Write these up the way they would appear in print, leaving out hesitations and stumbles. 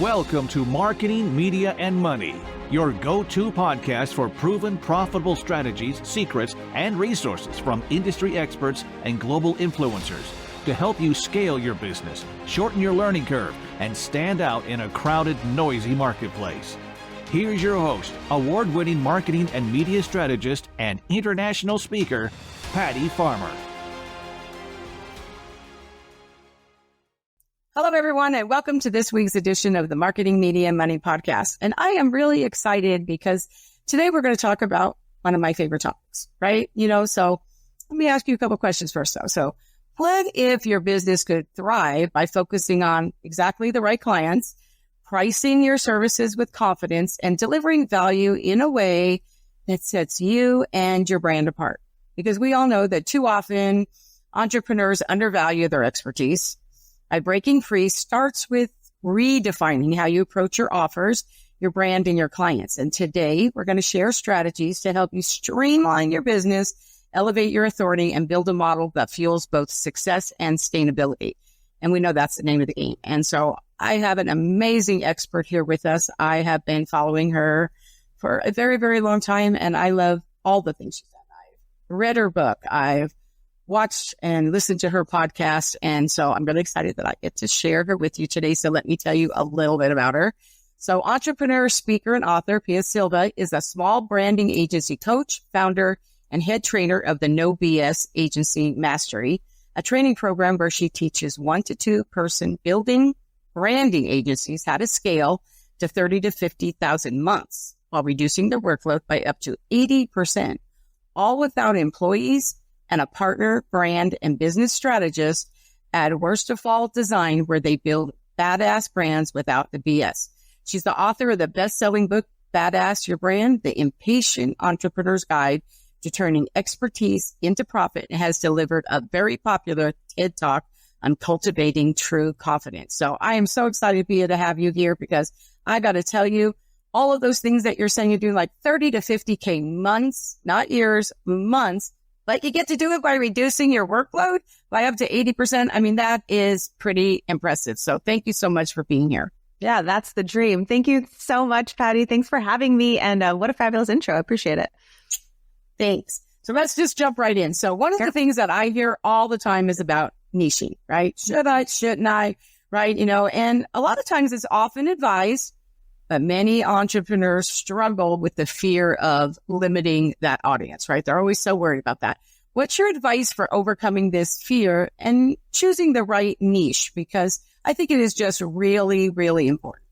Welcome to Marketing, Media, and Money, your go-to podcast for proven profitable strategies, secrets, and resources from industry experts and global influencers to help you scale your business, shorten your learning curve, and stand out in a crowded, noisy marketplace. Here's your host, award-winning marketing and media strategist and international speaker, Patty Farmer. Hello, everyone, and welcome to this week's edition of the Marketing, Media, and Money podcast. And I am really excited because today we're going to talk about one of my favorite topics, right? So let me ask you a couple questions first, though. So what if your business could thrive by focusing on exactly the right clients, pricing your services with confidence, and delivering value in a way that sets you and your brand apart? Because we all know that too often entrepreneurs undervalue their expertise. By breaking free starts with redefining how you approach your offers, your brand, and your clients. And today we're going to share strategies to help you streamline your business, elevate your authority, and build a model that fuels both success and sustainability. And we know that's the name of the game. And so I have an amazing expert here with us. I have been following her for a very, very long time, and I love all the things she said. I've read her book. I've watched and listened to her podcast. And so I'm really excited that I get to share her with you today. So let me tell you a little bit about her. So entrepreneur, speaker, and author Pia Silva is a small branding agency coach, founder, and head trainer of the No BS Agency Mastery, a training program where she teaches 1 to 2 person building branding agencies how to scale to 30 to 50,000 months while reducing their workload by up to 80%, all without employees and a partner, brand, and business strategist at Worst of All Design, where they build badass brands without the BS. She's the author of the best-selling book, Badass Your Brand, The Impatient Entrepreneur's Guide to Turning Expertise into Profit, and has delivered a very popular TED Talk on cultivating true confidence. So I am so excited, Pia, to have you here, because I got to tell you, all of those things that you're saying, you're doing like 30 to 50K months, not years, months. But you get to do it by reducing your workload by up to 80%. I mean, that is pretty impressive. So thank you so much for being here. Yeah, that's the dream. Thank you so much, Patty. Thanks for having me. And what a fabulous intro. I appreciate it. Thanks. So let's just jump right in. So one of the things that I hear all the time is about niching, right? Should I, shouldn't I, right? And a lot of times it's often advised, but many entrepreneurs struggle with the fear of limiting that audience, right? They're always so worried about that. What's your advice for overcoming this fear and choosing the right niche? Because I think it is just really, really important.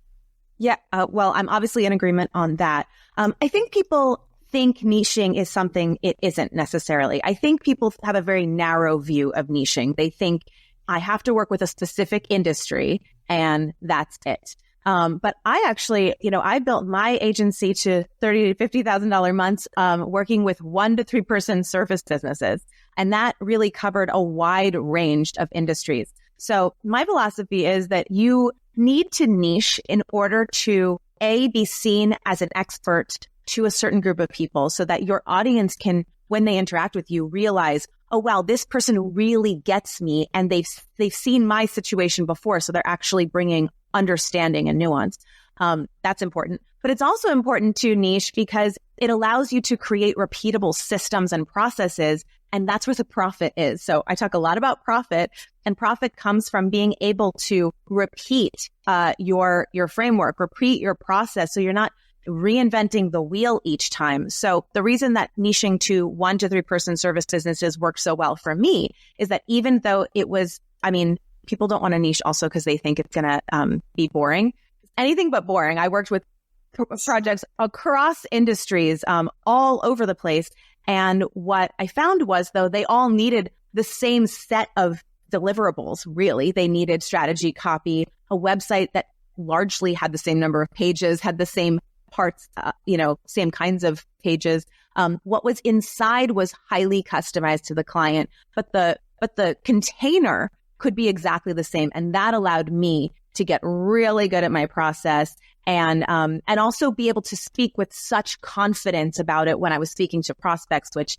Yeah, well, I'm obviously in agreement on that. I think people think niching is something it isn't necessarily. I think people have a very narrow view of niching. They think I have to work with a specific industry and that's it. But I actually, I built my agency to $30,000 to $50,000 months, working with 1 to 3 person service businesses. And that really covered a wide range of industries. So my philosophy is that you need to niche in order to be seen as an expert to a certain group of people so that your audience can, when they interact with you, realize, oh, wow, this person really gets me and they've seen my situation before. So they're actually bringing understanding and nuance. That's important. But it's also important to niche because it allows you to create repeatable systems and processes. And that's where the profit is. So I talk a lot about profit, and profit comes from being able to repeat your framework, repeat your process. So you're not reinventing the wheel each time. So the reason that niching to 1 to 3 person service businesses worked so well for me is that even though it was, people don't want to niche also because they think it's going to be boring. Anything but boring. I worked with projects across industries, all over the place. And what I found was, though, they all needed the same set of deliverables, really. They needed strategy, copy, a website that largely had the same number of pages, had the same parts, same kinds of pages. What was inside was highly customized to the client, but the container could be exactly the same. And that allowed me to get really good at my process and also be able to speak with such confidence about it when I was speaking to prospects, which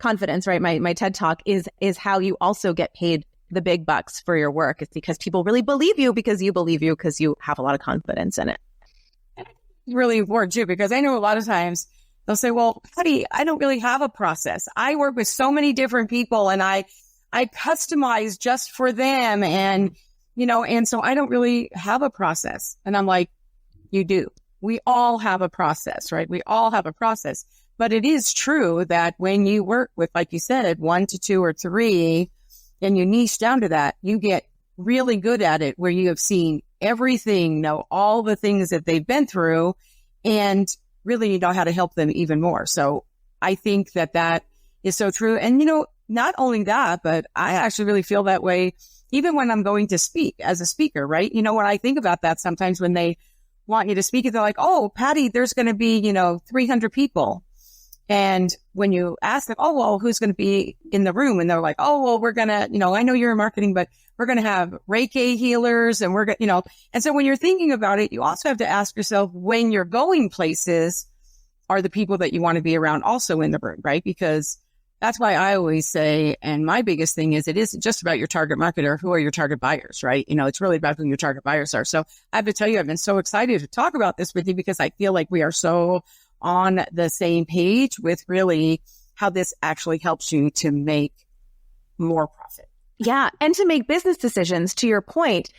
confidence, right? My TED Talk is how you also get paid the big bucks for your work. It's because people really believe you because you have a lot of confidence in it. Really important too, because I know a lot of times they'll say, well, Patty, I don't really have a process. I work with so many different people and I customize just for them. And, and so I don't really have a process. And I'm like, you do. We all have a process, right? We all have a process. But it is true that when you work with, like you said, 1 to 2 or 3, and you niche down to that, you get really good at it where you have seen everything, know all the things that they've been through, and really you know how to help them even more. So I think that is so true. And, not only that, but I actually really feel that way even when I'm going to speak as a speaker, right? When I think about that, sometimes when they want you to speak, they're like, oh, Patty, there's going to be, 300 people. And when you ask them, oh, well, who's going to be in the room? And they're like, oh, well, we're going to, I know you're in marketing, but we're going to have Reiki healers and we're going to, and so when you're thinking about it, you also have to ask yourself when you're going places, are the people that you want to be around also in the room, right? Because that's why I always say, and my biggest thing is it isn't just about your target market or who are your target buyers, right? It's really about who your target buyers are. So I have to tell you, I've been so excited to talk about this with you because I feel like we are so on the same page with really how this actually helps you to make more profit. Yeah. And to make business decisions, to your point,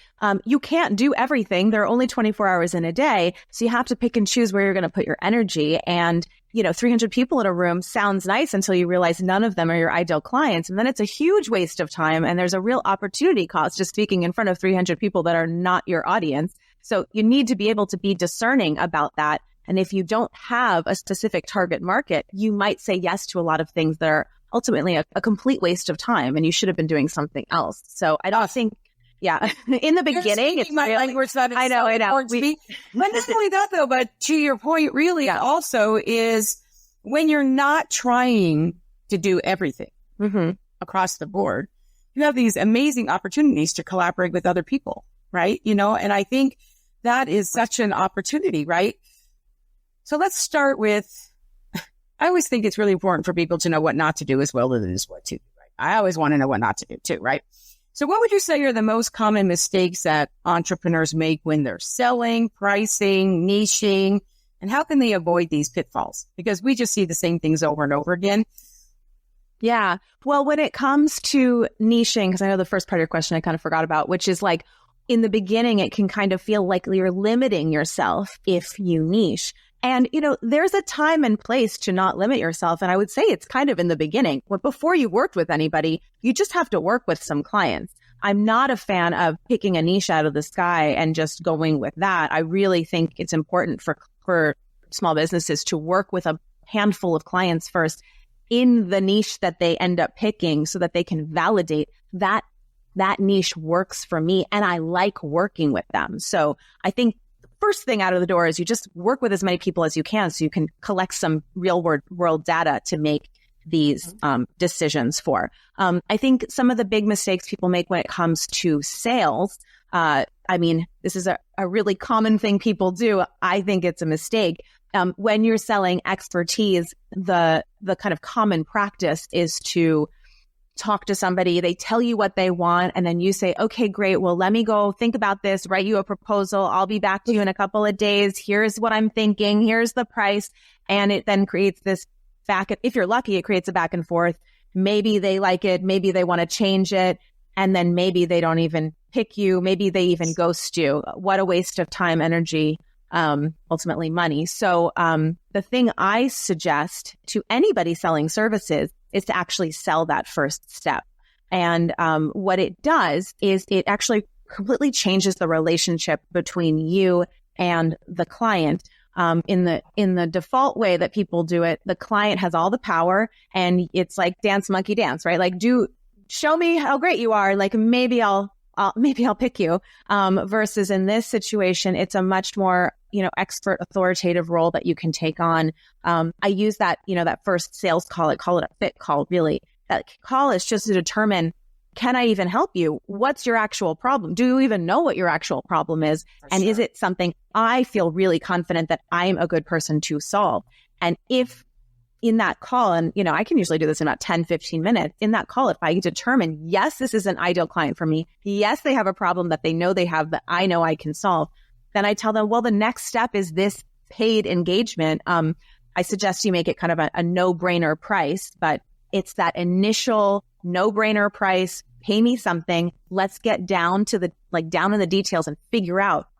you can't do everything. There are only 24 hours in a day. So you have to pick and choose where you're going to put your energy. And, 300 people in a room sounds nice until you realize none of them are your ideal clients. And then it's a huge waste of time. And there's a real opportunity cost just speaking in front of 300 people that are not your audience. So you need to be able to be discerning about that. And if you don't have a specific target market, you might say yes to a lot of things that are ultimately a complete waste of time, and you should have been doing something else. So I don't think, in the beginning, it's my really, language that is I know. But not only that though, but to your point, really also is when you're not trying to do everything across the board, you have these amazing opportunities to collaborate with other people, right? And I think that is such an opportunity, right? So let's start with, I always think it's really important for people to know what not to do as well as what to do, right? I always want to know what not to do too, right? So what would you say are the most common mistakes that entrepreneurs make when they're selling, pricing, niching, and how can they avoid these pitfalls? Because we just see the same things over and over again. Yeah. Well, when it comes to niching, because I know the first part of your question I kind of forgot about, which is like in the beginning, it can kind of feel like you're limiting yourself if you niche. And, there's a time and place to not limit yourself. And I would say it's kind of in the beginning. But before you worked with anybody, you just have to work with some clients. I'm not a fan of picking a niche out of the sky and just going with that. I really think it's important for small businesses to work with a handful of clients first in the niche that they end up picking so that they can validate that niche works for me and I like working with them. So I think first thing out of the door is you just work with as many people as you can so you can collect some real world data to make these decisions for. I think some of the big mistakes people make when it comes to sales, this is a really common thing people do. I think it's a mistake. When you're selling expertise, the kind of common practice is to talk to somebody, they tell you what they want, and then you say, okay, great. Well, let me go think about this, write you a proposal. I'll be back to you in a couple of days. Here's what I'm thinking. Here's the price. And it then creates this if you're lucky, it creates a back and forth. Maybe they like it. Maybe they want to change it. And then maybe they don't even pick you. Maybe they even ghost you. What a waste of time, energy, ultimately money. So the thing I suggest to anybody selling services is to actually sell that first step. And what it does is it actually completely changes the relationship between you and the client. In the default way that people do it, the client has all the power and it's like dance monkey dance, right? Like show me how great you are. Like maybe I'll pick you. Versus in this situation, it's a much more, expert authoritative role that you can take on. I use that, that first sales call, I call it a fit call, really. That call is just to determine, can I even help you? What's your actual problem? Do you even know what your actual problem is? And is it something I feel really confident that I'm a good person to solve? And if in that call, and, I can usually do this in about 10, 15 minutes. In that call, if I determine, yes, this is an ideal client for me. Yes, they have a problem that they know they have that I know I can solve. Then I tell them, well, the next step is this paid engagement. I suggest you make it kind of a no-brainer price, but it's that initial no-brainer price. Pay me something. Let's get down to down in the details and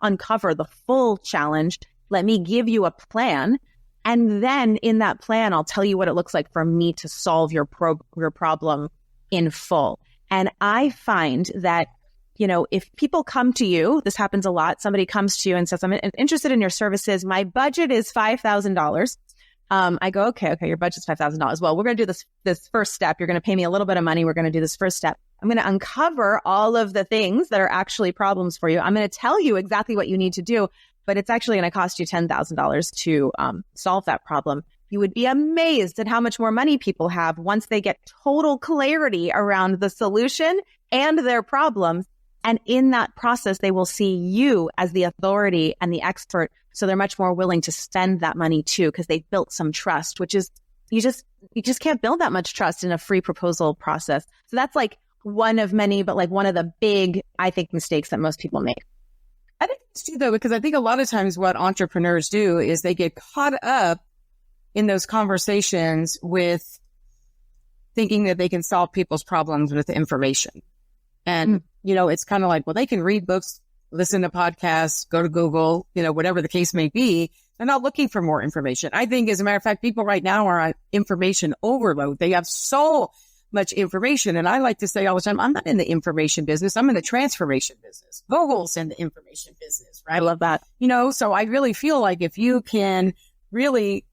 uncover the full challenge. Let me give you a plan. And then in that plan, I'll tell you what it looks like for me to solve your problem in full. And I find that, if people come to you, this happens a lot. Somebody comes to you and says, I'm interested in your services. My budget is $5,000. I go, okay, your budget's $5,000. Well, we're going to do this first step. You're going to pay me a little bit of money. We're going to do this first step. I'm going to uncover all of the things that are actually problems for you. I'm going to tell you exactly what you need to do, but it's actually going to cost you $10,000 to solve that problem. You would be amazed at how much more money people have once they get total clarity around the solution and their problems. And in that process, they will see you as the authority and the expert. So they're much more willing to spend that money too, because they've built some trust, which is, you just can't build that much trust in a free proposal process. So that's one of many, but one of the big, I think, mistakes that most people make. I think it's true though, because I think a lot of times what entrepreneurs do is they get caught up in those conversations with thinking that they can solve people's problems with information. And, it's kind of well, they can read books, listen to podcasts, go to Google, whatever the case may be. They're not looking for more information. I think, as a matter of fact, people right now are on information overload. They have so much information. And I like to say all the time, I'm not in the information business. I'm in the transformation business. Google's in the information business, right? I love that. So I really feel like if you can really,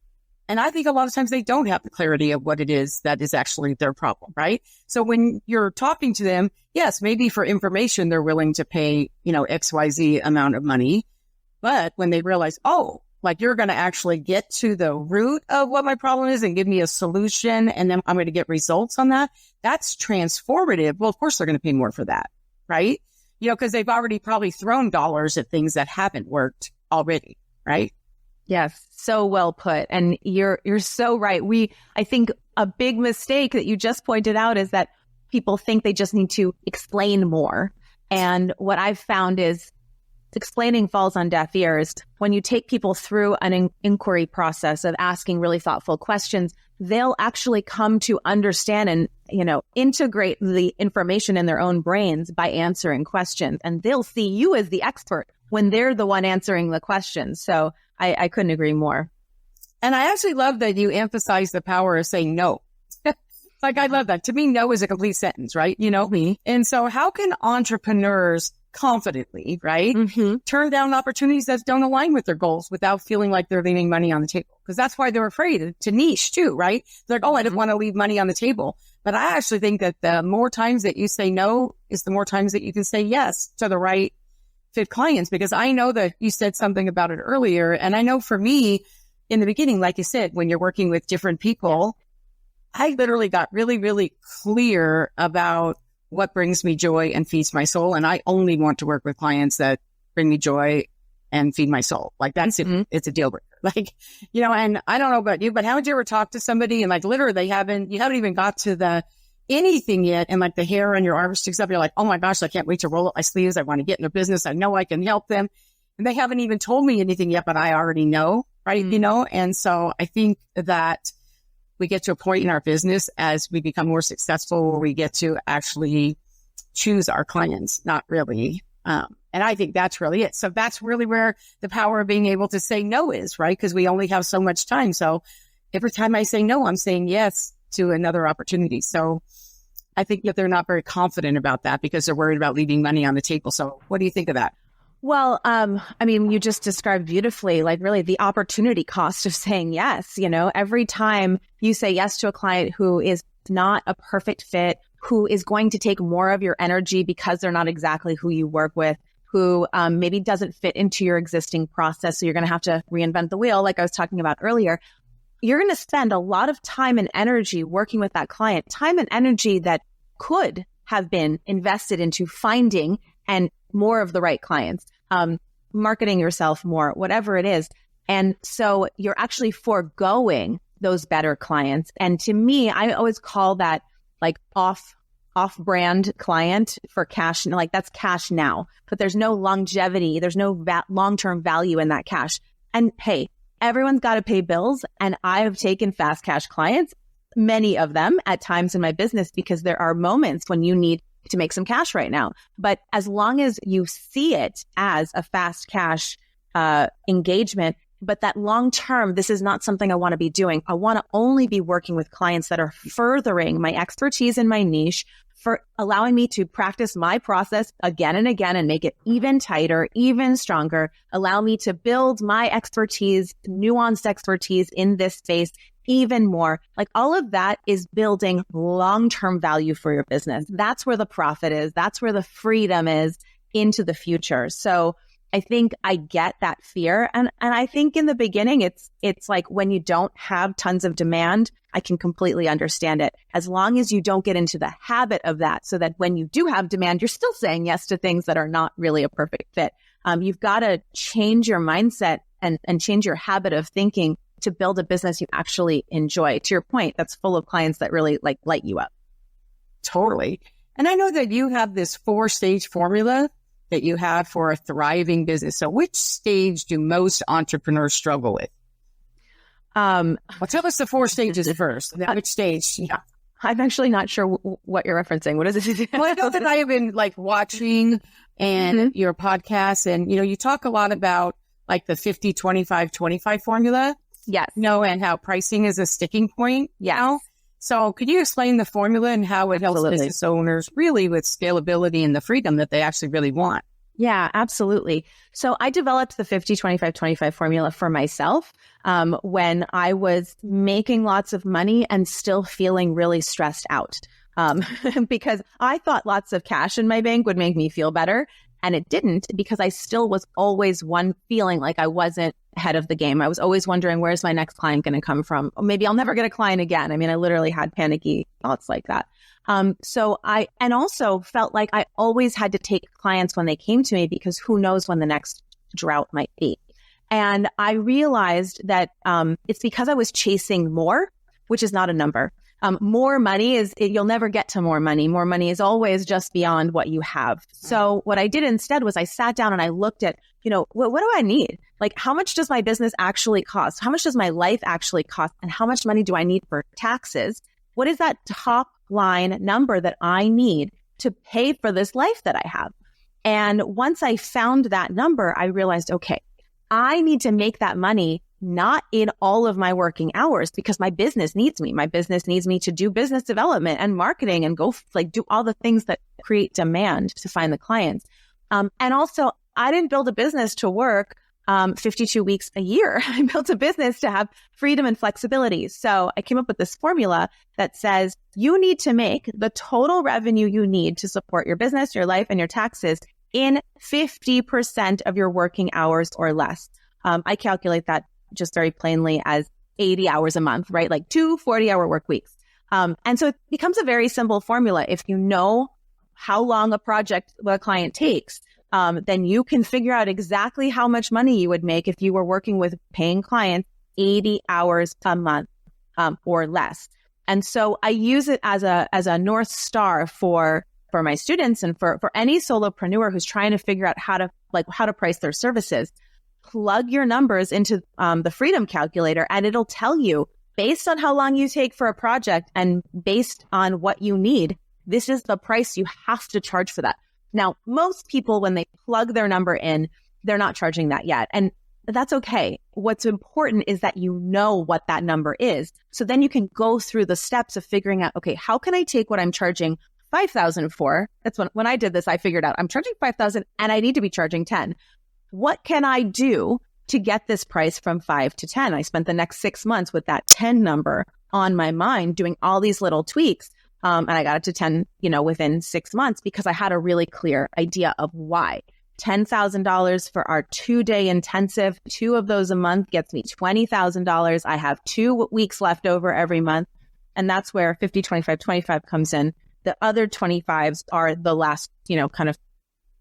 and I think a lot of times they don't have the clarity of what it is that is actually their problem, right? So when you're talking to them, yes, maybe for information, they're willing to pay, XYZ amount of money. But when they realize, you're going to actually get to the root of what my problem is and give me a solution, and then I'm going to get results on that, that's transformative. Well, of course, they're going to pay more for that, right? Because they've already probably thrown dollars at things that haven't worked already, right? Yes, so well put. And you're so right. I think a big mistake that you just pointed out is that people think they just need to explain more. And what I've found is explaining falls on deaf ears. When you take people through an inquiry process of asking really thoughtful questions, they'll actually come to understand and, integrate the information in their own brains by answering questions. And they'll see you as the expert when they're the one answering the questions. So I couldn't agree more. And I actually love that you emphasize the power of saying no. I love that. To me, no is a complete sentence, right? Me. And so how can entrepreneurs confidently, right, turn down opportunities that don't align with their goals without feeling like they're leaving money on the table? Because that's why they're afraid to niche too, right? They're I didn't want to leave money on the table. But I actually think that the more times that you say no is the more times that you can say yes to the right fit clients. Because I know that you said something about it earlier. And I know for me in the beginning, like you said, when you're working with different people, I literally got really, really clear about what brings me joy and feeds my soul. And I only want to work with clients that bring me joy and feed my soul. That's it. It's a deal breaker. And I don't know about you, but how would you ever talk to somebody and literally you haven't even got to the anything yet, and the hair on your arm sticks up, you're like, oh my gosh, I can't wait to roll up my sleeves. I want to get in their business. I know I can help them. And they haven't even told me anything yet, but I already know, right? And so I think that we get to a point in our business as we become more successful where we get to actually choose our clients, not really. And I think that's really it. So that's really where the power of being able to say no is, right? Because we only have so much time. So every time I say no, I'm saying yes to another opportunity. So I think that they're not very confident about that because they're worried about leaving money on the table. So what do you think of that? Well, you just described beautifully, really the opportunity cost of saying yes. Every time you say yes to a client who is not a perfect fit, who is going to take more of your energy because they're not exactly who you work with, who maybe doesn't fit into your existing process. So you're going to have to reinvent the wheel, like I was talking about earlier. You're going to spend a lot of time and energy working with that client, time and energy that could have been invested into finding and more of the right clients, marketing yourself more, whatever it is. And so you're actually foregoing those better clients. And to me, I always call that like off-brand client for cash. Like that's cash now, but there's no longevity. There's no long-term value in that cash. And hey, everyone's got to pay bills. And I have taken fast cash clients, many of them at times in my business, because there are moments when you need to make some cash right now. But as long as you see it as a fast cash engagement, but that long term, this is not something I want to be doing. I want to only be working with clients that are furthering my expertise in my niche, for allowing me to practice my process again and again and make it even tighter, even stronger, allow me to build my expertise, nuanced expertise in this space even more. Like all of that is building long-term value for your business. That's where the profit is. That's where the freedom is into the future. So I think I get that fear. And I think in the beginning, it's like when you don't have tons of demand, I can completely understand it. As long as you don't get into the habit of that, so that when you do have demand, you're still saying yes to things that are not really a perfect fit. You've got to change your mindset and change your habit of thinking to build a business you actually enjoy. To your point, that's full of clients that really like light you up. Totally. And I know that you have this 4-stage formula that you have for a thriving business. So which stage do most entrepreneurs struggle with? Well, tell us the 4 stages first. Which stage? Yeah. I'm actually not sure what you're referencing. What is it? Well, I know that I have been like watching and your podcast, and, you talk a lot about like the 50-25-25 formula. Yes. And how pricing is a sticking point. Yeah. So could you explain the formula and how it helps business owners really with scalability and the freedom that they actually really want? Yeah, absolutely. So I developed the 50-25-25 formula for myself when I was making lots of money and still feeling really stressed out because I thought lots of cash in my bank would make me feel better. And it didn't, because I still was always feeling like I wasn't ahead of the game. I was always wondering, where's my next client going to come from? Or maybe I'll never get a client again. I mean, I literally had panicky thoughts like that. So I also felt like I always had to take clients when they came to me, because who knows when the next drought might be. And I realized that it's because I was chasing more, which is not a number. More money you'll never get to more money. More money is always just beyond what you have. So what I did instead was I sat down and I looked at, what do I need? Like, how much does my business actually cost? How much does my life actually cost? And how much money do I need for taxes? What is that top line number that I need to pay for this life that I have? And once I found that number, I realized, okay, I need to make that money not in all of my working hours, because my business needs me. My business needs me to do business development and marketing and go do all the things that create demand to find the clients. And also, I didn't build a business to work 52 weeks a year. I built a business to have freedom and flexibility. So I came up with this formula that says you need to make the total revenue you need to support your business, your life, and your taxes in 50% of your working hours or less. I calculate that just very plainly as 80 hours a month, right? Like 2 40-hour work weeks. And so it becomes a very simple formula. If you know how long a project with a client takes, then you can figure out exactly how much money you would make if you were working with paying clients 80 hours a month or less. And so I use it as a North Star for my students and for any solopreneur who's trying to figure out how to price their services. Plug your numbers into the freedom calculator, and it'll tell you, based on how long you take for a project and based on what you need, this is the price you have to charge for that. Now, most people, when they plug their number in, they're not charging that yet. And that's okay. What's important is that you know what that number is. So then you can go through the steps of figuring out, okay, how can I take what I'm charging $5,000 for? That's when I did this, I figured out I'm charging $5,000 and I need to be charging $10,000. What can I do to get this price from 5 to 10? I spent the next 6 months with that 10 number on my mind, doing all these little tweaks. And I got it to 10, within 6 months, because I had a really clear idea of why. $10,000 for our 2-day intensive. 2 of those a month gets me $20,000. I have 2 weeks left over every month. And that's where 50-25-25 comes in. The other 25s are the last, kind of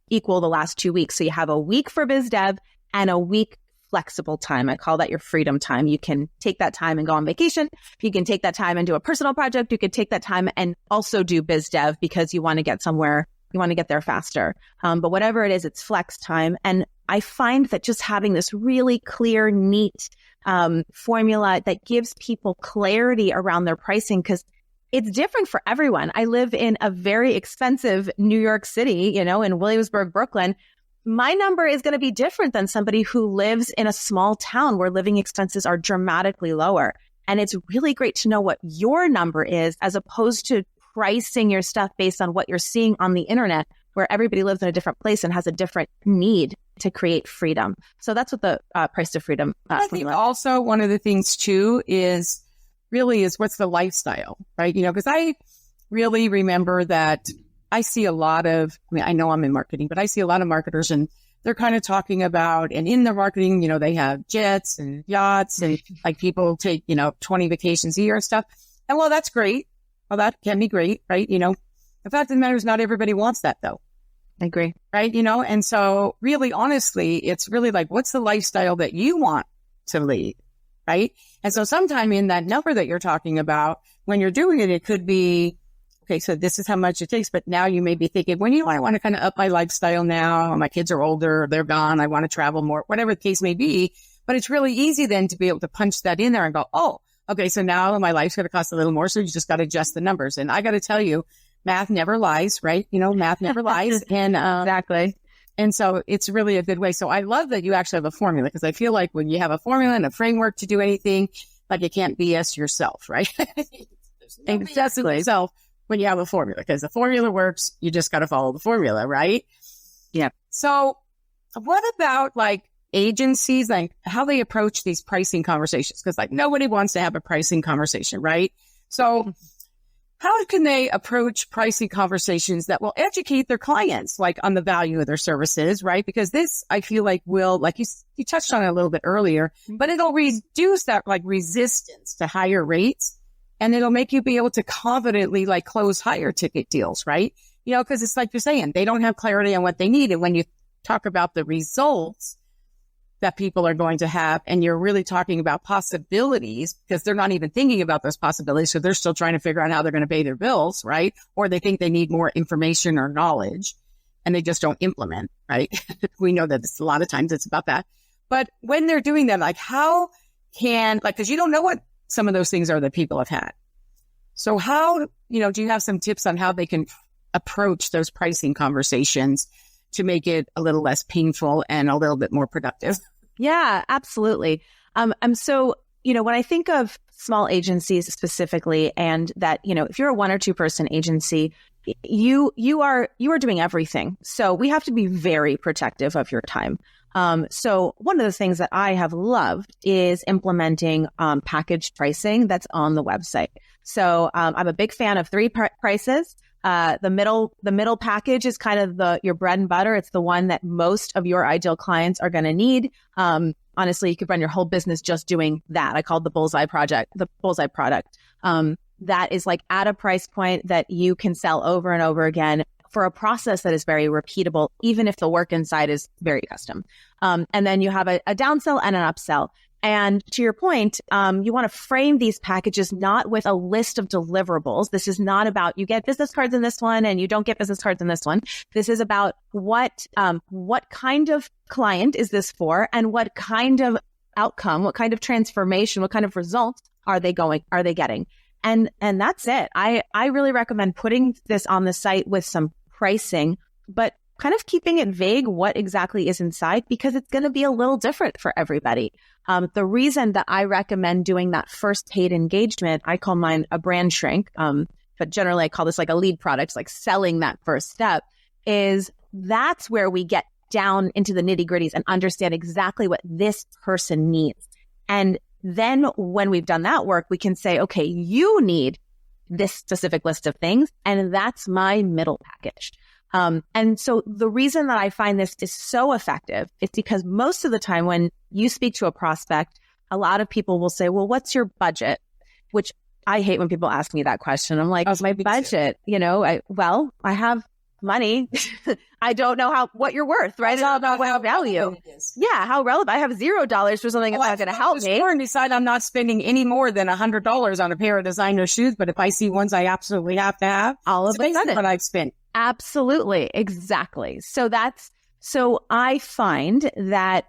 equal the last 2 weeks. So you have a week for biz dev and a week flexible time. I call that your freedom time. You can take that time and go on vacation. You can take that time and do a personal project. You could take that time and also do biz dev because you want to get somewhere. You want to get there faster. But whatever it is, it's flex time. And I find that just having this really clear, neat formula that gives people clarity around their pricing, because it's different for everyone. I live in a very expensive New York City, in Williamsburg, Brooklyn. My number is going to be different than somebody who lives in a small town where living expenses are dramatically lower. And it's really great to know what your number is as opposed to pricing your stuff based on what you're seeing on the internet, where everybody lives in a different place and has a different need to create freedom. So that's what the price to freedom. I think also one of the things too is what's the lifestyle, right? Because I really remember that I see a lot of, I know I'm in marketing, but I see a lot of marketers and they're kind of talking about, and in their marketing, they have jets and yachts and like people take, 20 vacations a year and stuff. And well, that's great. Well, that can be great, right? The fact of the matter is not everybody wants that though. I agree. Right. And so really, honestly, it's really like, what's the lifestyle that you want to lead? Right. And so sometime in that number that you're talking about, when you're doing it, it could be, okay, so this is how much it takes. But now you may be thinking, well, I want to kind of up my lifestyle now. My kids are older, they're gone. I want to travel more, whatever the case may be. But it's really easy then to be able to punch that in there and go, oh, okay, so now my life's going to cost a little more. So you just got to adjust the numbers. And I got to tell you, math never lies, right? Math never lies. And exactly. And so it's really a good way. So I love that you actually have a formula, because I feel like when you have a formula and a framework to do anything, like you can't BS yourself, right? Exactly. Yourself when you have a formula, because the formula works, you just got to follow the formula, right? Yeah. So what about like agencies, like how they approach these pricing conversations? Because like nobody wants to have a pricing conversation, right? So how can they approach pricing conversations that will educate their clients, like on the value of their services, right? Because this, I feel like will, like you touched on it a little bit earlier, but it'll reduce that like resistance to higher rates. And it'll make you be able to confidently like close higher ticket deals, right? Because it's like you're saying, they don't have clarity on what they need. And when you talk about the results that people are going to have, and you're really talking about possibilities, because they're not even thinking about those possibilities. So they're still trying to figure out how they're going to pay their bills, right? Or they think they need more information or knowledge and they just don't implement, right? We know that a lot of times it's about that. But when they're doing that, like how can, like, because you don't know what some of those things are that people have had. So how, do you have some tips on how they can approach those pricing conversations to make it a little less painful and a little bit more productive? Yeah, absolutely. So, when I think of small agencies specifically, and that, if you're a 1 or 2 person agency, you are doing everything. So we have to be very protective of your time. So one of the things that I have loved is implementing package pricing that's on the website. So I'm a big fan of 3 prices. The middle package is kind of your bread and butter. It's the one that most of your ideal clients are going to need. Honestly, you could run your whole business just doing that. I call it the bullseye product. That is like at a price point that you can sell over and over again for a process that is very repeatable, even if the work inside is very custom. And then you have a downsell and an upsell. And to your point, you want to frame these packages not with a list of deliverables. This is not about you get business cards in this one and you don't get business cards in this one. This is about what kind of client is this for, and what kind of outcome, what kind of transformation, what kind of results are they getting? And that's it. I really recommend putting this on the site with some pricing, but kind of keeping it vague what exactly is inside, because it's going to be a little different for everybody. The reason that I recommend doing that first paid engagement, I call mine a brand shrink, but generally I call this like a lead product, like selling that first step, is that's where we get down into the nitty gritties and understand exactly what this person needs. And then when we've done that work, we can say, okay, you need this specific list of things, and that's my middle package. And so the reason that I find this is so effective is because most of the time when you speak to a prospect, a lot of people will say, well, what's your budget? Which I hate when people ask me that question. I'm like, my budget, I have money. I don't know what you're worth, right? It's all about how value. Yeah, how relevant. I have $0 for something that's not going to help me. And decide I'm not spending any more than $100 on a pair of designer shoes, but if I see ones I absolutely have to have, all of a sudden, what I've spent. Absolutely, exactly. So I find that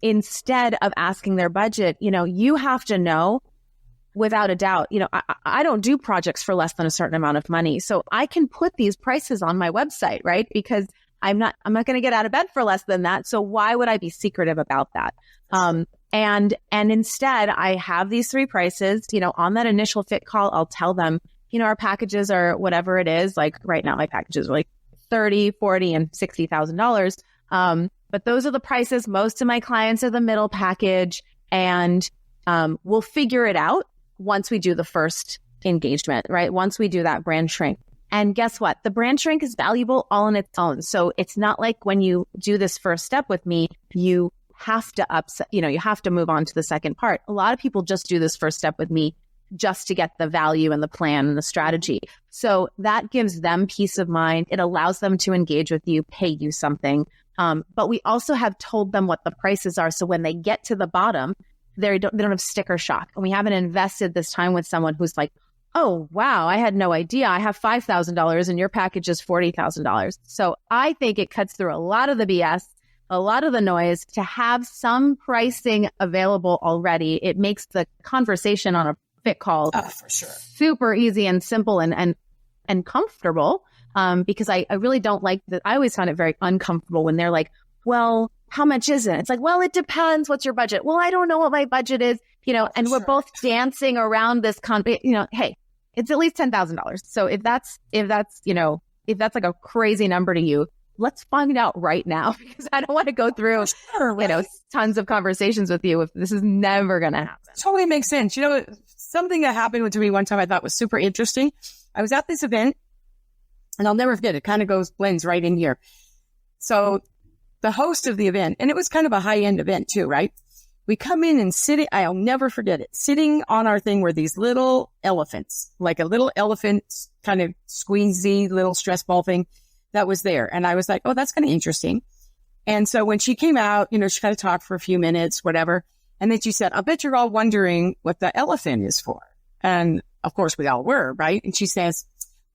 instead of asking their budget, you have to know. Without a doubt, I don't do projects for less than a certain amount of money. So I can put these prices on my website, right? Because I'm not going to get out of bed for less than that. So why would I be secretive about that? And instead I have these 3 prices, on that initial fit call, I'll tell them, our packages are whatever it is. Like right now, my packages are like $30, $40, and $60,000. But those are the prices. Most of my clients are the middle package, and we'll figure it out once we do the first engagement, right? Once we do that brand shrink. And guess what? The brand shrink is valuable all on its own. So it's not like when you do this first step with me, you have to you have to move on to the second part. A lot of people just do this first step with me just to get the value and the plan and the strategy. So that gives them peace of mind. It allows them to engage with you, pay you something. But we also have told them what the prices are. So when they get to the bottom, they don't have sticker shock. And we haven't invested this time with someone who's like, oh, wow, I had no idea. I have $5,000 and your package is $40,000. So I think it cuts through a lot of the BS, a lot of the noise to have some pricing available already. It makes the conversation on a fit call for sure super easy and simple and comfortable. Because I really don't like that. I always find it very uncomfortable when they're like, well, how much is it? It's like, well, it depends. What's your budget? Well, I don't know what my budget is, and we're both dancing around this hey, it's at least $10,000. So if that's like a crazy number to you, let's find out right now, because I don't want to go through, tons of conversations with you if this is never going to happen. Totally makes sense. Something that happened to me one time I thought was super interesting. I was at this event, and I'll never forget, it kind of blends right in here. So the host of the event, and it was kind of a high-end event too, right? We come in and I'll never forget it. Sitting on our thing were these little elephants, like a little elephant kind of squeezy little stress ball thing that was there. And I was like, oh, that's kind of interesting. And so when she came out, she kind of talked for a few minutes, whatever. And then she said, I bet you're all wondering what the elephant is for. And of course we all were, right? And she says,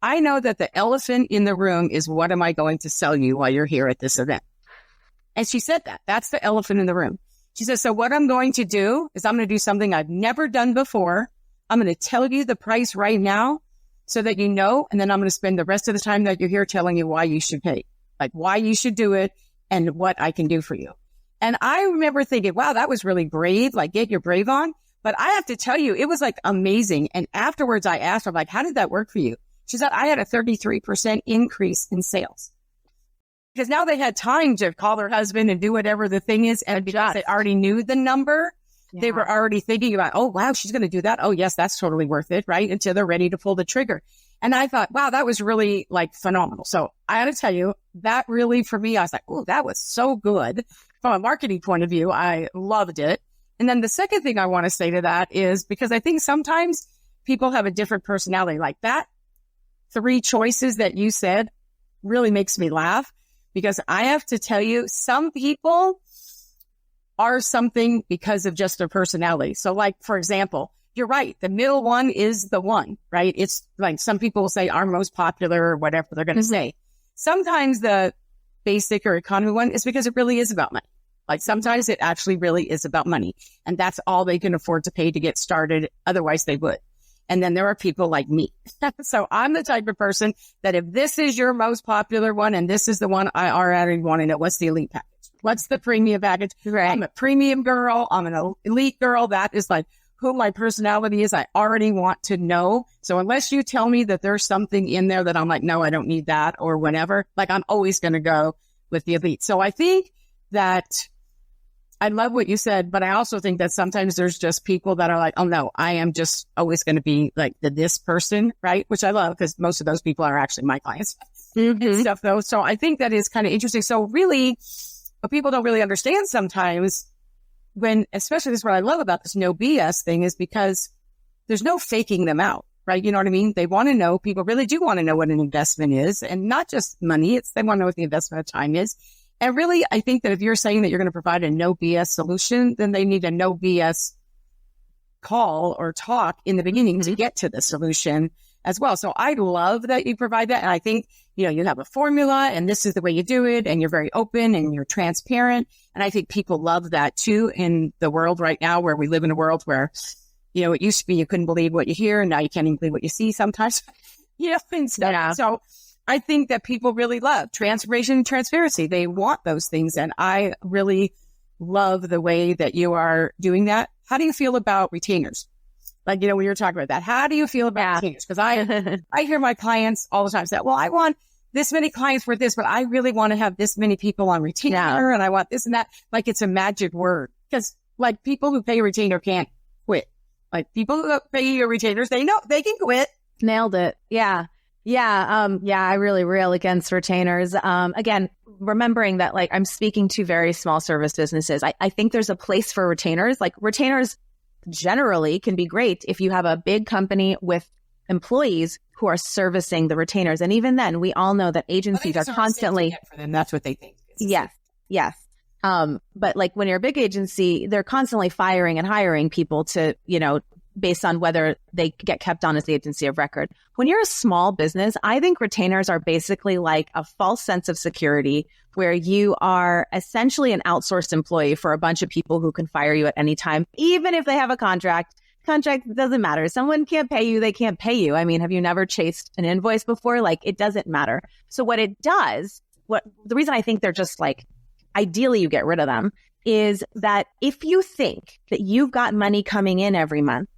I know that the elephant in the room is what am I going to sell you while you're here at this event? And she said that's the elephant in the room. She says, so what I'm going to do is I'm going to do something I've never done before. I'm going to tell you the price right now so that you know, and then I'm going to spend the rest of the time that you're here telling you why you should pay, like why you should do it and what I can do for you. And I remember thinking, wow, that was really brave, like get your brave on. But I have to tell you, it was like amazing. And afterwards I asked her, like, how did that work for you? She said, I had a 33% increase in sales. Because now they had time to call their husband and do whatever the thing is. And because they already knew the number, they were already thinking about, oh, wow, she's going to do that. Oh, yes, that's totally worth it, right? Until they're ready to pull the trigger. And I thought, wow, that was really like phenomenal. So I got to tell you, that really for me, I was like, oh, that was so good. From a marketing point of view, I loved it. And then the second thing I want to say to that is because I think sometimes people have a different personality like that. 3 choices that you said really makes me laugh. Because I have to tell you, some people are something because of just their personality. So like, for example, you're right. The middle one is the one, right? It's like some people will say our most popular or whatever they're going to say. Sometimes the basic or economy one is because it really is about money. Like sometimes it actually really is about money. And that's all they can afford to pay to get started. Otherwise they would. And then there are people like me. So I'm the type of person that if this is your most popular one and this is the one I already want to know, what's the elite package? What's the premium package? Right. I'm a premium girl. I'm an elite girl. That is like who my personality is. I already want to know. So unless you tell me that there's something in there that I'm like, no, I don't need that or whatever, like I'm always going to go with the elite. So I think that I love what you said, but I also think that sometimes there's just people that are like, oh no, I am just always going to be like this person, right? Which I love because most of those people are actually my clients and stuff though. So I think that is kind of interesting. So really, what people don't really understand sometimes when, especially this is what I love about this no BS thing is because there's no faking them out. right? You know what I mean? They want to know, people really do want to know what an investment is, and not just money. They want to know what the investment of time is. And really, I think that if you're saying that you're going to provide a no BS solution, then they need a no BS call or talk in the beginning to get to the solution as well. So I love that you provide that. And I think, you have a formula and this is the way you do it. And you're very open and you're transparent. And I think people love that too in the world right now, where we live in a world where, it used to be you couldn't believe what you hear, and now you can't even believe what you see sometimes, and stuff. Yeah. So I think that people really love transformation and transparency. They want those things. And I really love the way that you are doing that. How do you feel about retainers? Like, when you're talking about that, how do you feel about retainers? Because I hear my clients all the time say, well, I want this many clients for this, but I really want to have this many people on retainer, and I want this and that. Like, it's a magic word, because like people who pay a retainer can't quit. Like, people who pay your retainers, they know they can quit. Nailed it. Yeah. I really rail against retainers. Again, remembering that, like, I'm speaking to very small service businesses. I think there's a place for retainers. Like, retainers generally can be great if you have a big company with employees who are servicing the retainers. And even then, we all know that agencies are constantly, for them, that's what they think. Yes. But like, when you're a big agency, they're constantly firing and hiring people to, based on whether they get kept on as the agency of record. When you're a small business, I think retainers are basically like a false sense of security, where you are essentially an outsourced employee for a bunch of people who can fire you at any time, even if they have a contract. Contract doesn't matter. Someone can't pay you, they can't pay you. I mean, have you never chased an invoice before? Like, it doesn't matter. So what it does, the reason I think they're just like, ideally you get rid of them, is that if you think that you've got money coming in every month,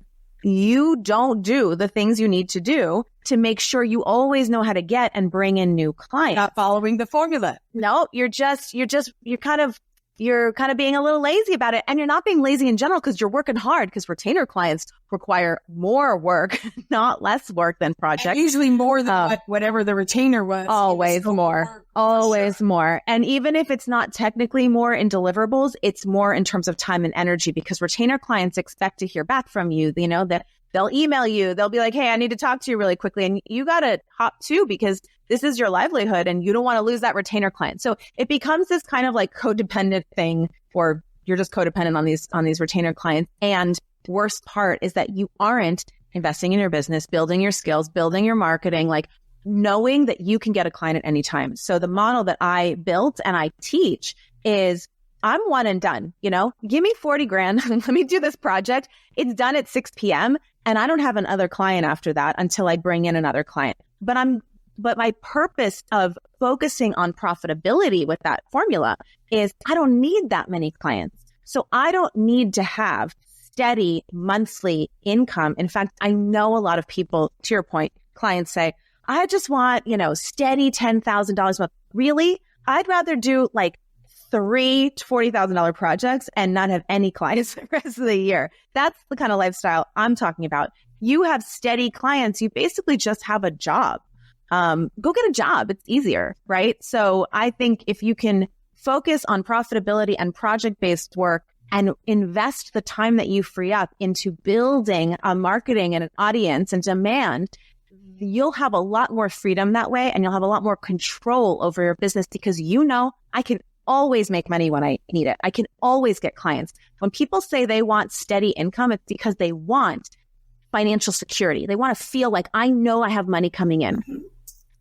you don't do the things you need to do to make sure you always know how to get and bring in new clients. Not following the formula. No, you're kind of being a little lazy about it. And you're not being lazy in general, because you're working hard, because retainer clients require more work, not less work than projects. And usually more than whatever the retainer was. Always more. Always more. And even if it's not technically more in deliverables, it's more in terms of time and energy, because retainer clients expect to hear back from you, that they'll email you. They'll be like, hey, I need to talk to you really quickly. And you got to hop too, because this is your livelihood and you don't want to lose that retainer client. So it becomes this kind of like codependent thing, or you're just codependent on these retainer clients. And worst part is that you aren't investing in your business, building your skills, building your marketing, like knowing that you can get a client at any time. So the model that I built and I teach is, I'm one and done. Give me 40 grand. Let me do this project. It's done at 6 p.m. and I don't have another client after that until I bring in another client. But my purpose of focusing on profitability with that formula is, I don't need that many clients. So I don't need to have steady monthly income. In fact, I know a lot of people, to your point, clients say, I just want, steady $10,000 a month. Really? I'd rather do like $3,000 to $40,000 projects and not have any clients the rest of the year. That's the kind of lifestyle I'm talking about. You have steady clients. You basically just have a job. Go get a job. It's easier, right? So I think if you can focus on profitability and project-based work and invest the time that you free up into building a marketing and an audience and demand, you'll have a lot more freedom that way, and you'll have a lot more control over your business, because I can always make money when I need it. I can always get clients. When people say they want steady income, it's because they want financial security. They want to feel like, I know I have money coming in.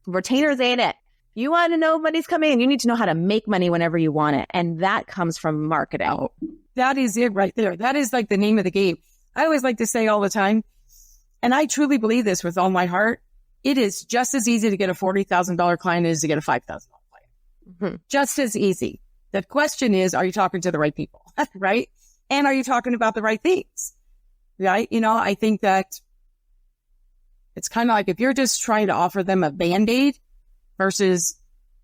Retainers ain't it. You want to know money's coming in. You need to know how to make money whenever you want it. And that comes from marketing. Oh, that is it right there. That is like the name of the game. I always like to say all the time, and I truly believe this with all my heart, it is just as easy to get a $40,000 client as to get a $5,000 client. Mm-hmm. Just as easy. The question is, are you talking to the right people? Right? And are you talking about the right things? Right? I think that it's kind of like, if you're just trying to offer them a Band-Aid versus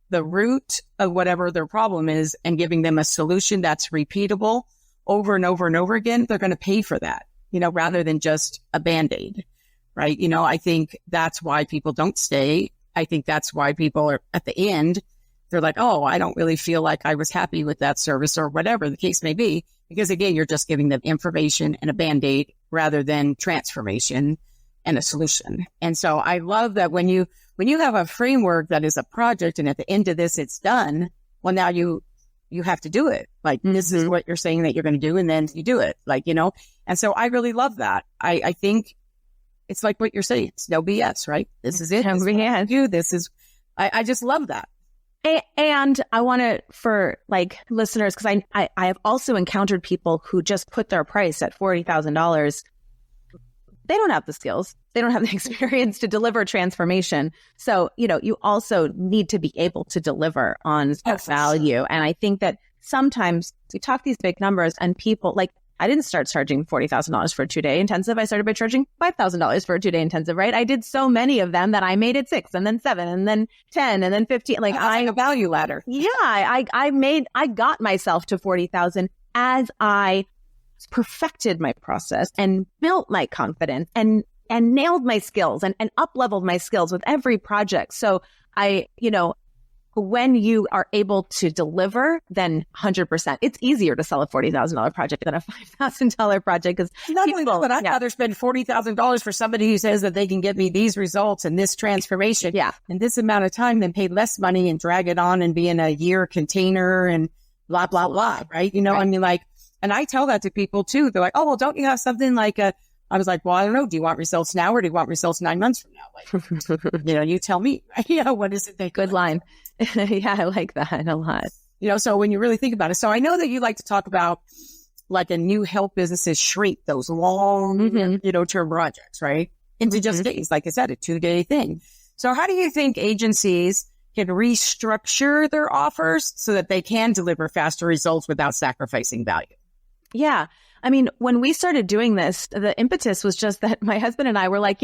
the root of whatever their problem is and giving them a solution that's repeatable over and over and over again, they're going to pay for that, rather than just a Band-Aid, right? I think that's why people don't stay. I think that's why people are at the end, they're like, oh, I don't really feel like I was happy with that service, or whatever the case may be. Because again, you're just giving them information and a Band-Aid rather than transformation. and a solution. And so I love that when you have a framework that is a project and at the end of this, it's done. Well, now you have to do it. Like this is what you're saying that you're going to do. And then you do it, and so I really love that. I think it's like what you're saying. It's no BS, right? This is it. I just love that. And I want to, for like listeners, because I have also encountered people who just put their price at $40,000. They don't have the skills. They don't have the experience to deliver transformation. So, you also need to be able to deliver on that value. Sure. And I think that sometimes we talk these big numbers and people like, I didn't start charging $40,000 for a 2-day intensive. I started by charging $5,000 for a 2-day intensive, right? I did so many of them that I made it 6 and then 7 and then 10 and then 15. Like a value ladder. Yeah. I got myself to 40,000 as I perfected my process and built my confidence and nailed my skills and up-leveled my skills with every project. So when you are able to deliver, then 100%. It's easier to sell a $40,000 project than a $5,000 project because not only that, but I'd rather spend $40,000 for somebody who says that they can get me these results and this transformation in this amount of time than pay less money and drag it on and be in a year container and blah, blah, blah, right? Right. I mean, like, and I tell that to people too. They're like, oh, well, don't you have something like I was like, well, I don't know. Do you want results now or do you want results 9 months from now? Like, you tell me, what is it? Good line. Yeah, I like that a lot. So when you really think about it. So I know that you like to talk about like a new help businesses shrink those long, term projects, right? Into just days, like I said, a 2-day thing. So how do you think agencies can restructure their offers so that they can deliver faster results without sacrificing value? Yeah. I mean, when we started doing this, the impetus was just that my husband and I were like,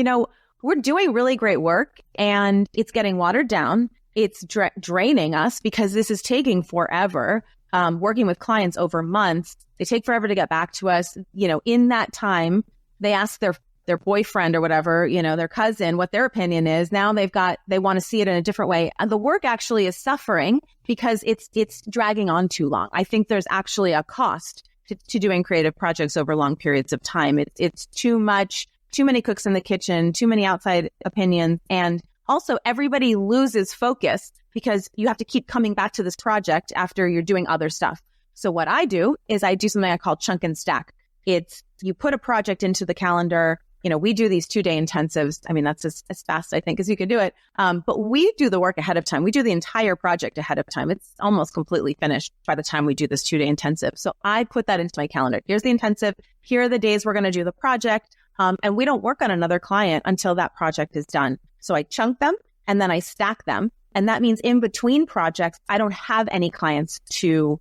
we're doing really great work and it's getting watered down. It's draining us because this is taking forever. Working with clients over months, they take forever to get back to us. In that time, they ask their boyfriend or whatever, their cousin, what their opinion is. Now they want to see it in a different way. And the work actually is suffering because it's dragging on too long. I think there's actually a cost to doing creative projects over long periods of time. It's too much, too many cooks in the kitchen, too many outside opinions. And also everybody loses focus because you have to keep coming back to this project after you're doing other stuff. So what I do is I do something I call chunk and stack. It's you put a project into the calendar. We do these 2-day intensives. I mean, that's as fast, I think, as you can do it. But we do the work ahead of time. We do the entire project ahead of time. It's almost completely finished by the time we do this 2-day intensive. So I put that into my calendar. Here's the intensive. Here are the days we're going to do the project. And we don't work on another client until that project is done. So I chunk them and then I stack them. And that means in between projects, I don't have any clients to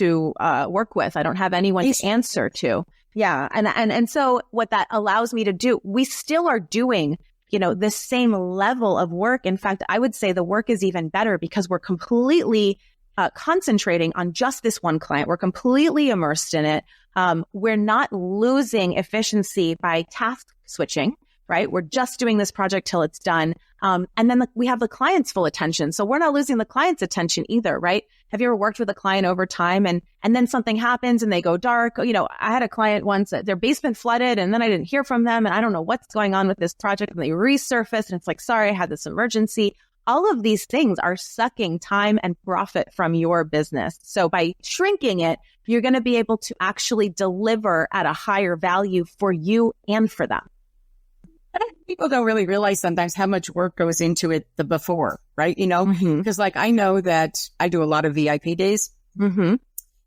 work with. I don't have anyone to answer to. Yeah. And so what that allows me to do, we still are doing, the same level of work. In fact, I would say the work is even better because we're completely concentrating on just this one client. We're completely immersed in it. We're not losing efficiency by task switching, right? We're just doing this project till it's done. And then we have the client's full attention. So we're not losing the client's attention either, right? Have you ever worked with a client over time and then something happens and they go dark? I had a client once, their basement flooded and then I didn't hear from them and I don't know what's going on with this project and they resurfaced and it's like, sorry, I had this emergency. All of these things are sucking time and profit from your business. So by shrinking it, you're going to be able to actually deliver at a higher value for you and for them. People don't really realize sometimes how much work goes into it the before, right? Because like I know that I do a lot of VIP days. And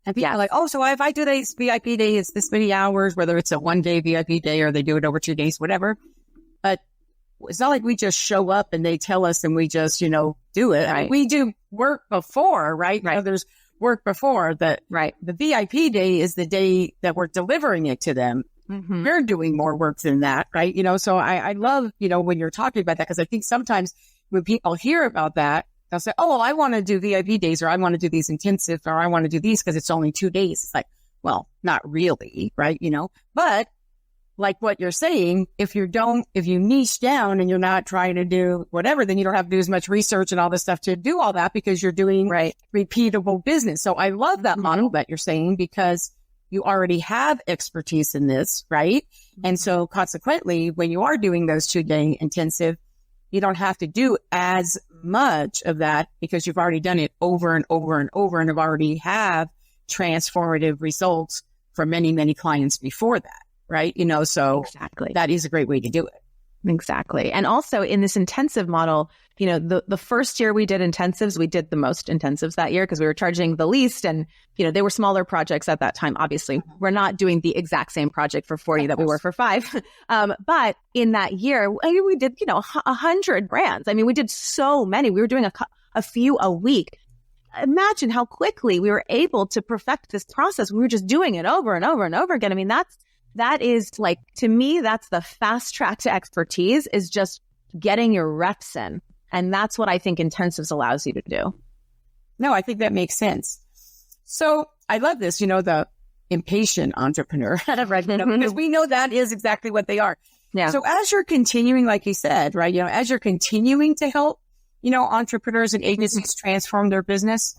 people are like, oh, so if I do this VIP day, it's this many hours, whether it's a 1-day VIP day or they do it over 2 days, whatever. But it's not like we just show up and they tell us and we just, do it. Right. We do work before, right? There's work before that. Right. The VIP day is the day that we're delivering it to them. We're doing more work than that, right? So I love, when you're talking about that, because I think sometimes when people hear about that, they'll say, oh, well, I want to do VIP days or I want to do these intensive or I want to do these because it's only 2 days. It's like, well, not really, right? But like what you're saying, if you niche down and you're not trying to do whatever, then you don't have to do as much research and all this stuff to do all that because you're doing repeatable business. So I love that model that you're saying because you already have expertise in this, right? And so consequently, when you are doing those 2-day intensive, you don't have to do as much of that because you've already done it over and over and over and have already have transformative results for many, many clients before that, right? So Exactly. that is a great way to do it. Exactly. And also in this intensive model, the first year we did intensives, we did the most intensives that year because we were charging the least. And, they were smaller projects at that time. Obviously, we're not doing the exact same project for 40 that we were for 5. But in that year, we did, 100 brands. I mean, we did so many. We were doing a few a week. Imagine how quickly we were able to perfect this process. We were just doing it over and over and over again. I mean, that is like, to me, that's the fast track to expertise, is just getting your reps in. And that's what I think intensives allows you to do. No, I think that makes sense. So I love this, the impatient entrepreneur, right? Because we know that is exactly what they are. Yeah. So as you're continuing, like you said, right, as you're continuing to help, entrepreneurs and agencies transform their business.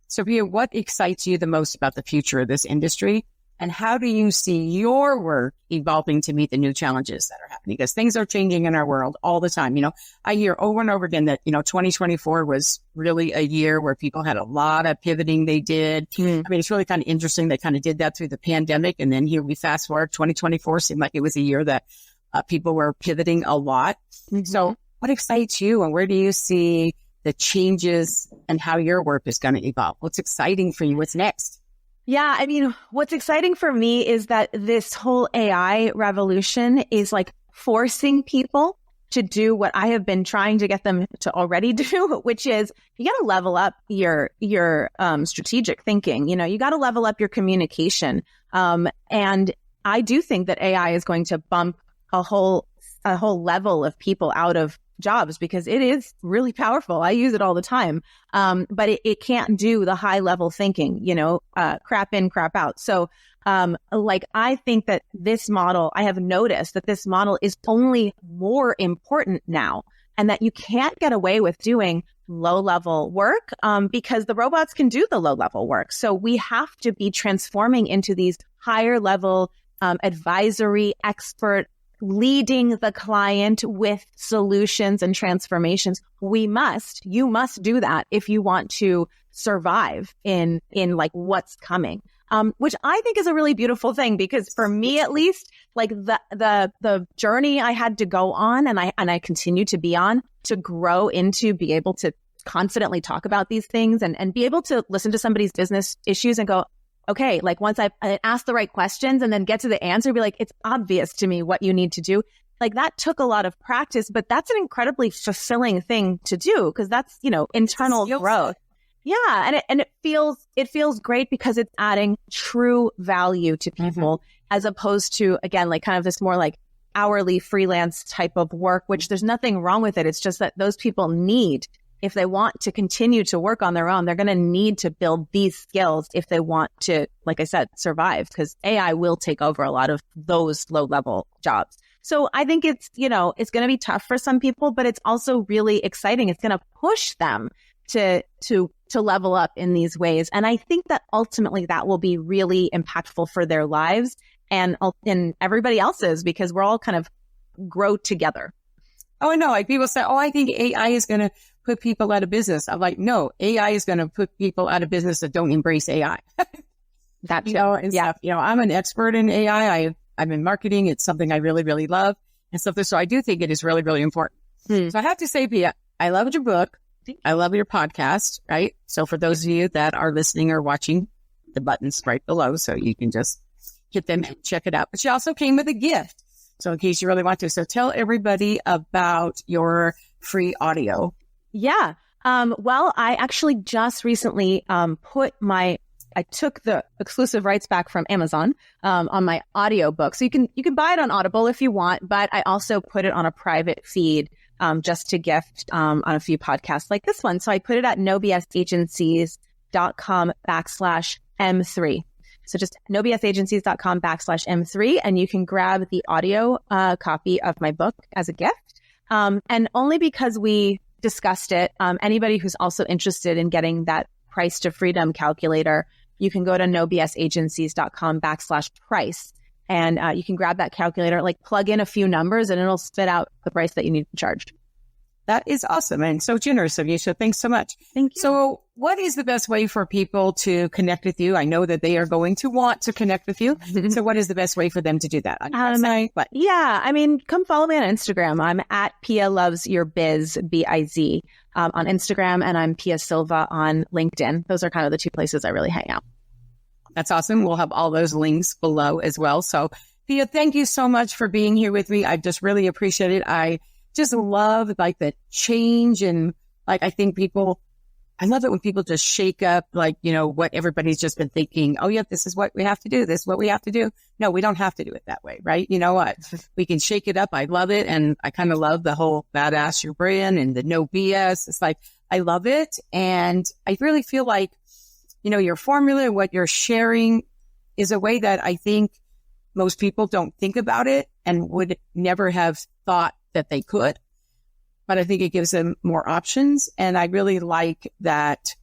So Pia, what excites you the most about the future of this industry? And how do you see your work evolving to meet the new challenges that are happening? Because things are changing in our world all the time. I hear over and over again that, 2024 was really a year where people had a lot of pivoting they did. I mean, it's really kind of interesting. They kind of did that through the pandemic. And then here we fast forward, 2024 seemed like it was a year that people were pivoting a lot. So what excites you, and where do you see the changes and how your work is going to evolve? What's exciting for you? What's next? Yeah, I mean, what's exciting for me is that this whole AI revolution is like forcing people to do what I have been trying to get them to already do, which is you got to level up your strategic thinking. You got to level up your communication. And I do think that AI is going to bump a whole level of people out of jobs because it is really powerful. I use it all the time. But it can't do the high level thinking, crap in, crap out. So, I think that this model, I have noticed that this model is only more important now, and that you can't get away with doing low level work, because the robots can do the low level work. So we have to be transforming into these higher level, advisory expert, leading the client with solutions and transformations. You must do that if you want to survive in like what's coming. Which I think is a really beautiful thing, because for me, at least, like the journey I had to go on and I continue to be on to grow into be able to confidently talk about these things and be able to listen to somebody's business issues and go, okay, like once I ask the right questions and then get to the answer, be like, it's obvious to me what you need to do. Like that took a lot of practice, but that's an incredibly fulfilling thing to do because that's, internal growth. Yeah. And it feels great because it's adding true value to people as opposed to, again, like kind of this more like hourly freelance type of work, which there's nothing wrong with it. It's just that those people need, if they want to continue to work on their own, they're going to need to build these skills if they want to, like I said, survive, because AI will take over a lot of those low level jobs. So I think it's, it's going to be tough for some people, but it's also really exciting. It's going to push them to level up in these ways. And I think that ultimately that will be really impactful for their lives and everybody else's, because we're all kind of grow together. Oh, I know. Like people say, I think AI is going to put people out of business. I'm like, no, AI is going to put people out of business that don't embrace AI. That, and stuff. I'm an expert in AI. I'm in marketing. It's something I really, really love and stuff. So I do think it is really, really important. So I have to say, Pia, I loved your book. I love your podcast, right? So for those of you that are listening or watching, the button's right below, so you can just hit them and check it out. But she also came with a gift. So in case you really want to, so tell everybody about your free audio. Yeah. Well, I actually just recently I took the exclusive rights back from Amazon on my audiobook. So you can buy it on Audible if you want, but I also put it on a private feed just to gift on a few podcasts like this one. So I put it at nobsagencies.com/M3. So just nobsagencies.com/M3, and you can grab the audio copy of my book as a gift. And only because we discussed it, anybody who's also interested in getting that price to freedom calculator, you can go to nobsagencies.com/price. And you can grab that calculator, like plug in a few numbers, and it'll spit out the price that you need to charge. That is awesome and so generous of you. So thanks so much. Thank you. So what is the best way for people to connect with you? I know that they are going to want to connect with you. So what is the best way for them to do that? On your website? What? Yeah, I mean, come follow me on Instagram. I'm at Pia Loves Your Biz, B-I-Z, on Instagram, and I'm Pia Silva on LinkedIn. Those are kind of the two places I really hang out. That's awesome. We'll have all those links below as well. So Pia, thank you so much for being here with me. I just really appreciate it. I just love like the change and like, I love it when people just shake up like, what everybody's just been thinking. Oh yeah, this is what we have to do. This is what we have to do. No, we don't have to do it that way. Right. You know what? We can shake it up. I love it. And I kind of love the whole badass your brand and the no BS. It's like, I love it. And I really feel like, your formula, what you're sharing is a way that I think most people don't think about it and would never have thought that they could. But I think it gives them more options. And I really like that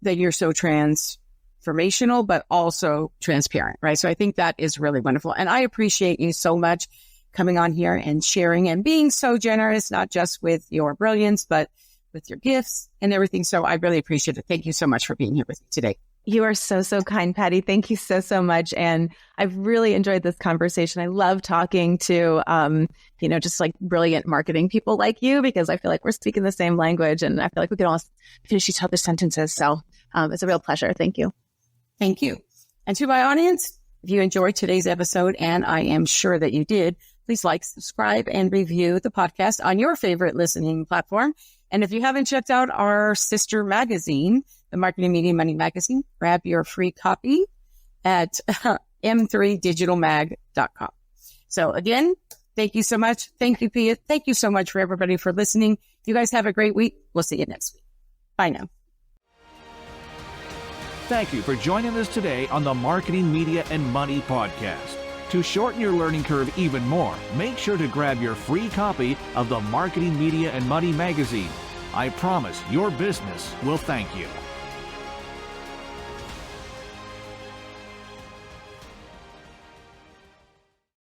you're so transformational, but also transparent, right? So I think that is really wonderful. And I appreciate you so much coming on here and sharing and being so generous, not just with your brilliance, but with your gifts and everything. So I really appreciate it. Thank you so much for being here with me today. You are so, so kind, Patty. Thank you so, so much. And I've really enjoyed this conversation. I love talking to, just like brilliant marketing people like you, because I feel like we're speaking the same language and I feel like we can all finish each other's sentences. So it's a real pleasure. Thank you. Thank you. And to my audience, if you enjoyed today's episode, and I am sure that you did, please like, subscribe, and review the podcast on your favorite listening platform. And if you haven't checked out our sister magazine, the Marketing Media Money Magazine, grab your free copy at m3digitalmag.com. So again, thank you so much. Thank you, Pia. Thank you so much for everybody for listening. You guys have a great week. We'll see you next week. Bye now. Thank you for joining us today on the Marketing, Media, and Money podcast. To shorten your learning curve even more, make sure to grab your free copy of the Marketing, Media, and Money magazine. I promise your business will thank you.